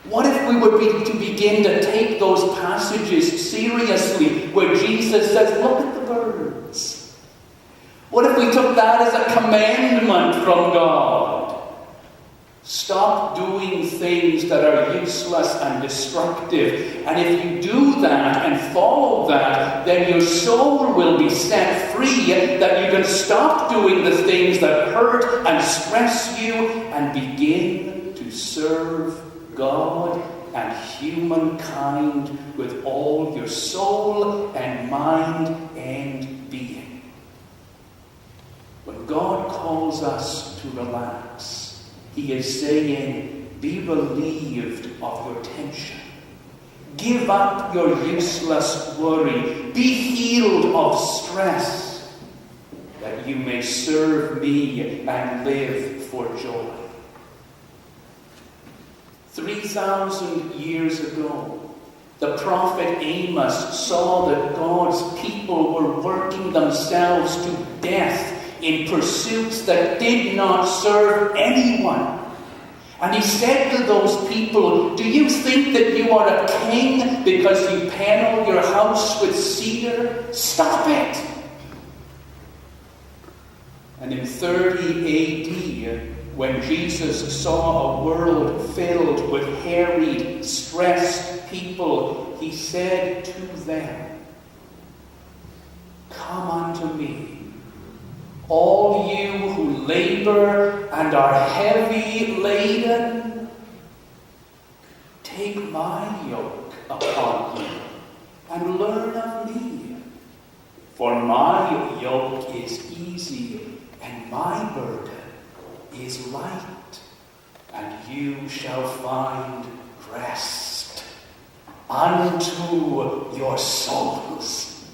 What if we were to begin to take those passages seriously where Jesus says, look at the birds? What if we took that as a commandment from God? Stop doing things that are useless and destructive. And if you do that and follow that, then your soul will be set free, that you can stop doing the things that hurt and stress you and begin to serve God and humankind with all your soul and mind and being. When God calls us to relax, He is saying, be relieved of your tension. Give up your useless worry. Be healed of stress, that you may serve me and live for joy. 3,000 years ago, the prophet Amos saw that God's people were working themselves to death in pursuits that did not serve anyone. And he said to those people, do you think that you are a king because you panel your house with cedar? Stop it! And in 30 AD, when Jesus saw a world filled with harried, stressed people, he said to them, come unto me, all you who labor and are heavy laden, take my yoke upon you and learn of me. For my yoke is easy and my burden is light, and you shall find rest unto your souls.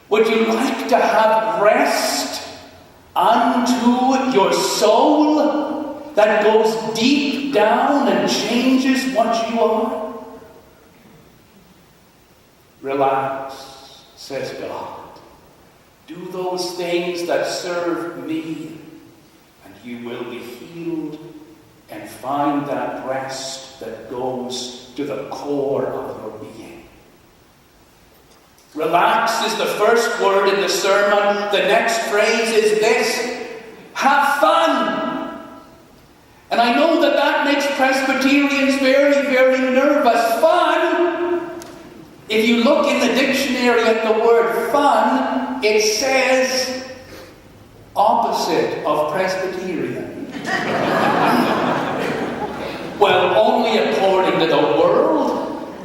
Would you like to have rest unto your soul that goes deep down and changes what you are? Relax, says God. Do those things that serve me, and you will be healed and find that rest that goes to the core of your being. Relax is the first word in the sermon. The next phrase is this: have fun. And I know that that makes Presbyterians very, very nervous. Fun. If you look in the dictionary at the word fun, it says opposite of Presbyterian. Well, only according to the world.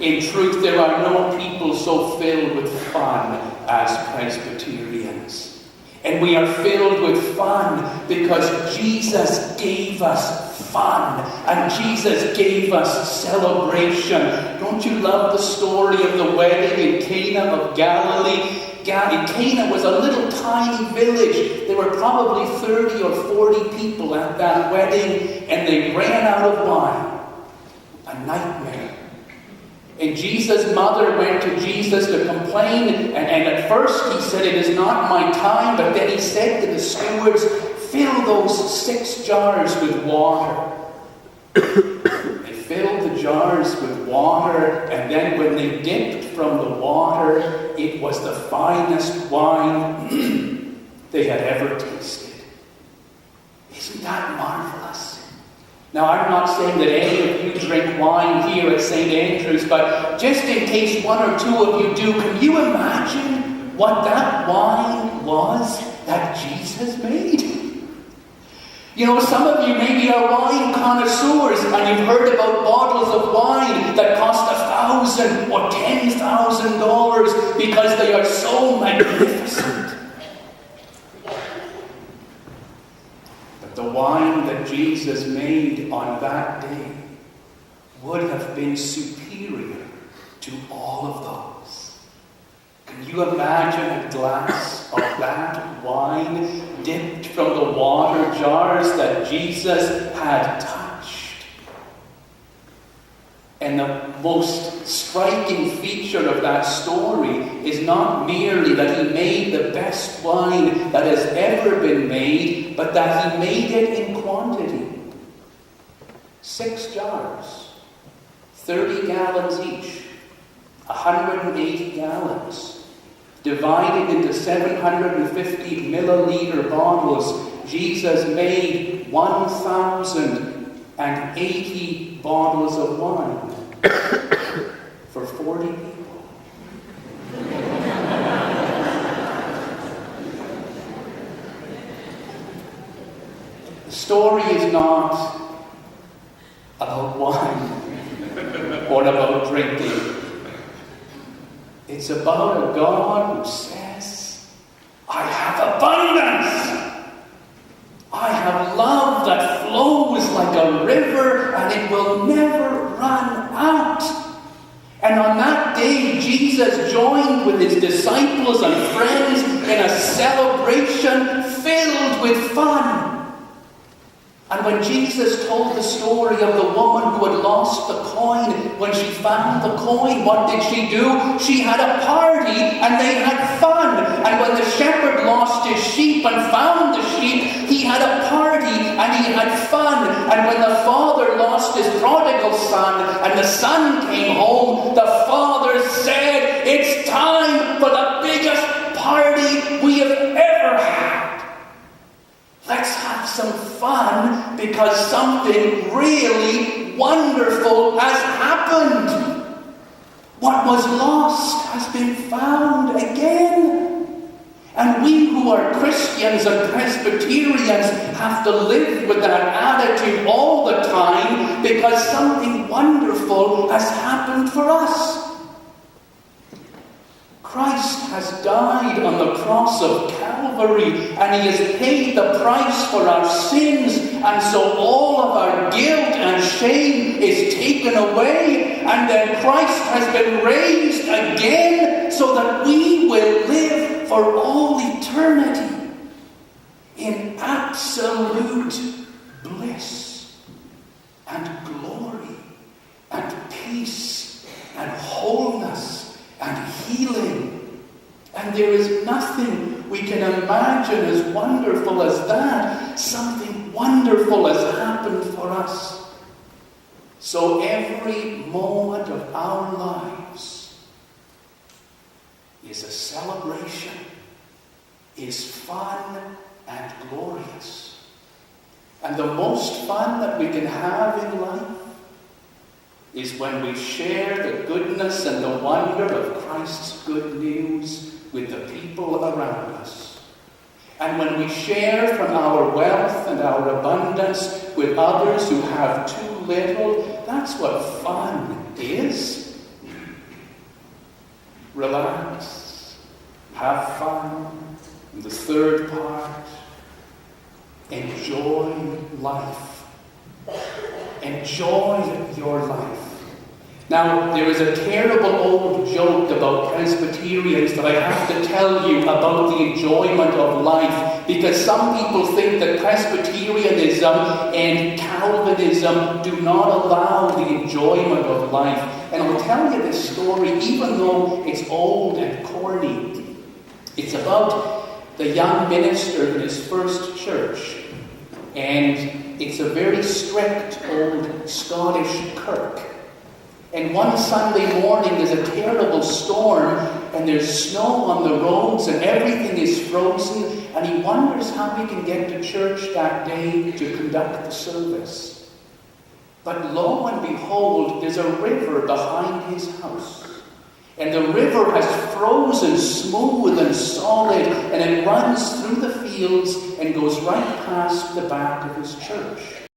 In truth, there are no people so filled with fun as Presbyterians. And we are filled with fun because Jesus gave us fun. And Jesus gave us celebration. Don't you love the story of the wedding in Cana of Galilee? Cana was a little tiny village. There were probably 30 or 40 people at that wedding, and they ran out of wine. A nightmare. And Jesus' mother went to Jesus to complain, and at first he said, it is not my time, but then he said to the stewards, fill those 6 jars with water. They filled the jars with water, and then when they dipped from the water, it was the finest wine they had ever tasted. Isn't that marvelous? Now, I'm not saying that any of you drink wine here at St. Andrew's, but just in case 1 or 2 of you do, can you imagine what that wine was that Jesus made? You know, some of you maybe are wine connoisseurs, and you've heard about bottles of wine that cost $1,000 or $10,000 because they are so magnificent. The wine that Jesus made on that day would have been superior to all of those. Can you imagine a glass of that wine dipped from the water jars that Jesus had touched? And the most striking feature of that story is not merely that he made the best wine that has ever been made, but that he made it in quantity. 6 jars, 30 gallons each, 180 gallons, divided into 750 milliliter bottles. Jesus made 1,080 bottles of wine for 40 people. The story is not about wine or about drinking. It's about a God who says, I have abundance. I have love that flows like a river and it will never run out. And on that day, Jesus joined with his disciples and friends in a celebration filled with fun. And when Jesus told the story of the woman who had lost the coin, when she found the coin, what did she do? She had a party and they had fun. And when the shepherd lost his sheep and found the sheep, he had a party and he had fun. And when the father lost his prodigal son and the son came home, the father said, it's time for the biggest party we have ever had. Let's have some fun because something really wonderful has happened. What was lost has been found again. And we who are Christians and Presbyterians have to live with that attitude all the time because something wonderful has happened for us. Christ has died on the cross of Calvary and he has paid the price for our sins, and so all of our guilt and shame is taken away, and then Christ has been raised again so that we will live for all eternity in absolute bliss and glory and peace and wholeness and healing. And there is nothing we can imagine as wonderful as that. Something wonderful has happened for us. So every moment of our lives is a celebration, is fun and glorious. And the most fun that we can have in life is when we share the goodness and the wonder of Christ's good news with the people around us. And when we share from our wealth and our abundance with others who have too little, that's what fun is. Relax. Have fun. And the third part, enjoy life. Enjoy your life. Now, there is a terrible old joke about Presbyterians that I have to tell you about the enjoyment of life, because some people think that Presbyterianism and Calvinism do not allow the enjoyment of life. And I'll tell you this story, even though it's old and corny. It's about the young minister in his first church. And it's a very strict old Scottish kirk. And one Sunday morning there's a terrible storm and there's snow on the roads and everything is frozen, and he wonders how he can get to church that day to conduct the service. But lo and behold, there's a river behind his house. And the river has frozen smooth and solid, and it runs through the fields and goes right past the back of his church.